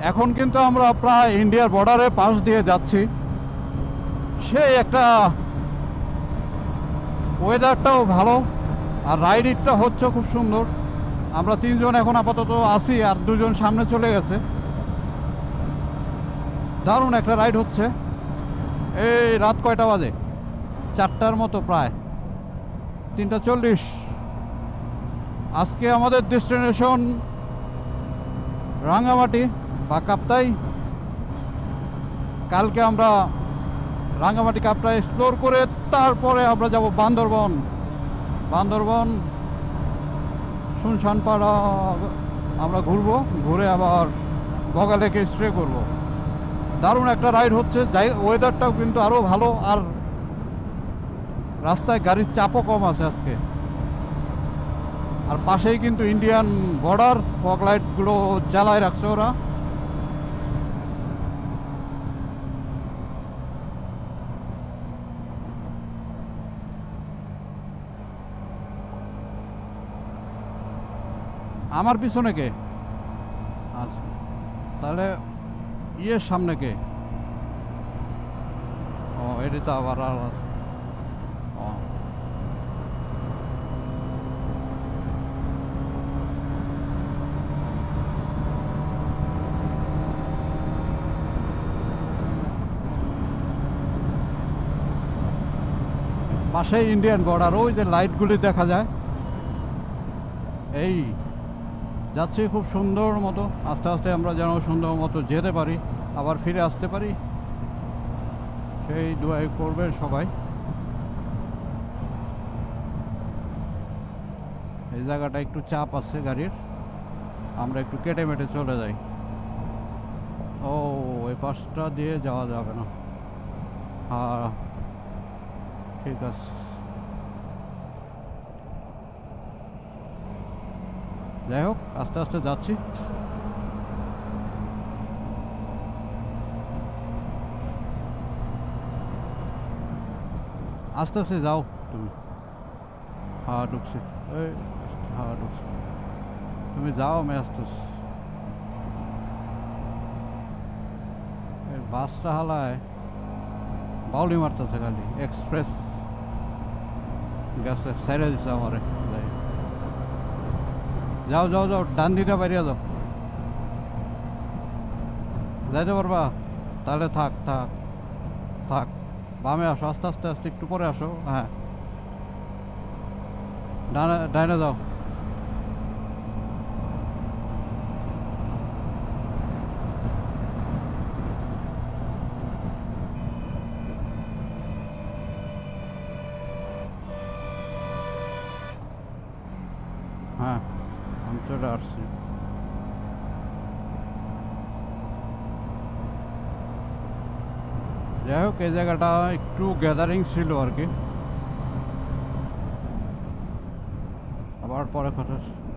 এখন কিন্তু আমরা প্রায় ইন্ডিয়ার বর্ডারে পাশ দিয়ে যাচ্ছি। সেই একটা ওয়েদারটাও ভালো, আর রাইডটা হচ্ছে খুব সুন্দর। আমরা তিনজন এখন আপাতত আছি, আর দুজন সামনে চলে গেছে। দারুণ একটা রাইড হচ্ছে। এই রাত কয়টা বাজে? 4টার মতো, প্রায় 3:40। আজকে আমাদের ডেস্টিনেশন রাঙ্গামাটি বা কাপ্তাই। কালকে আমরা রাঙ্গামাটি কাপ্তাই এক্সপ্লোর করে তারপরে আমরা যাব বান্দরবন। বান্দরবন শুনশান পাড়া আমরা ঘুরবো, ঘুরে আবার বগা লেকে স্টে করবো। দারুণ একটা রাইড হচ্ছে, যাই ওয়েদারটাও কিন্তু আরও ভালো, আর রাস্তায় গাড়ির চাপও কম আছে আজকে। আর পাশেই কিন্তু ইন্ডিয়ান বর্ডার, ফগ লাইটগুলো জ্বালায় রাখছে ওরা। আমার পিছনে কে? আচ্ছা, তাহলে ইয়ের সামনে কে? ও, এটি তো আবার ও, পাশেই ইন্ডিয়ান বর্ডার, ওই যে লাইটগুলি দেখা যায়। এই যাচ্ছি খুব সুন্দর মতো, আস্তে আস্তে আমরা যেন সুন্দর মতো যেতে পারি, আবার ফিরে আসতে পারি, সেই দোয়াই করবেন সবাই। এই জায়গাটা একটু চাপ আছে গাড়ির, আমরা একটু কেটে মেটে চলে যাই। ও, এই পাশটা দিয়ে যাওয়া যাবে না। হ্যাঁ, ঠিক আছে। যাই হোক, আস্তে আস্তে যাচ্ছি। আস্তে আস্তে যাও তুমি। হ্যাঁ, ঢুকছি। এই, হ্যাঁ ঢুকছি, তুমি যাও, আমি আসতেছি। এই বাসটা হালায় বাউলি মারতেছে, খালি এক্সপ্রেস গেছে, ছেড়ে দিছে আমারে। যাও যাও যাও, ডান দিকে বাইরে যাও, যাইতে পারবা? তাহলে থাক থাক থাক, বামে আসো, আস্তে আস্তে আস্তে একটু পরে আসো। হ্যাঁ, ডানে ডাইনে যাও। হ্যাঁ, আমি চলে আসছি। যাই হোক, এই জায়গাটা একটু গ্যাদারিং ছিল আর কি, আবার পরে কথা।